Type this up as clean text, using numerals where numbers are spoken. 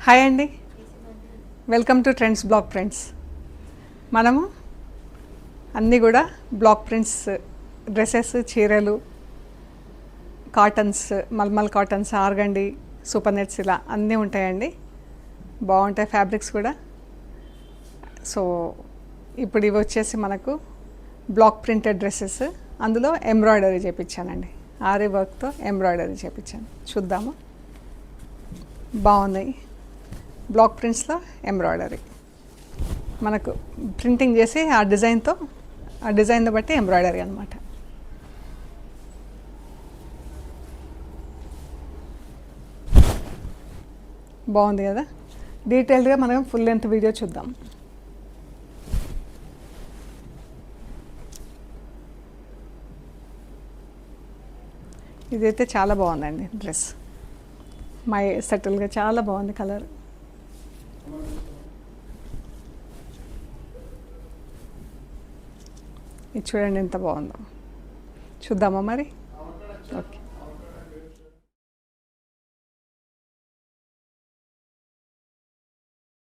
Hi అండి, welcome to Trends block prints. మనము అన్నీ కూడా బ్లాక్ ప్రింట్స్ డ్రెస్సెస్, చీరలు, cottons, mulmul cottons, organdy, super nets ఇలా అన్నీ ఉంటాయండి. బాగుంటాయి ఫ్యాబ్రిక్స్ కూడా. సో ఇప్పుడు ఇవి వచ్చేసి మనకు బ్లాక్ ప్రింటెడ్ డ్రెస్సెస్, అందులో ఎంబ్రాయిడరీ చేయించానండి. ఆరీ వర్క్తో ఎంబ్రాయిడరీ చేయించాను. చూద్దాము. బాగున్నాయి. బ్లాక్ ప్రింట్స్లో ఎంబ్రాయిడరీ మనకు ప్రింటింగ్ చేసి ఆ డిజైన్తో బట్టి ఎంబ్రాయిడరీ అనమాట. బాగుంది కదా. డీటెయిల్డ్గా మనం ఫుల్ లెంత్ వీడియో చూద్దాం. ఇదైతే చాలా బాగుందండి డ్రెస్. మై సెటిల్గా చాలా బాగుంది కలర్. ఇది చూడండి ఎంత బాగుందో. చూద్దామా మరి. ఓకే.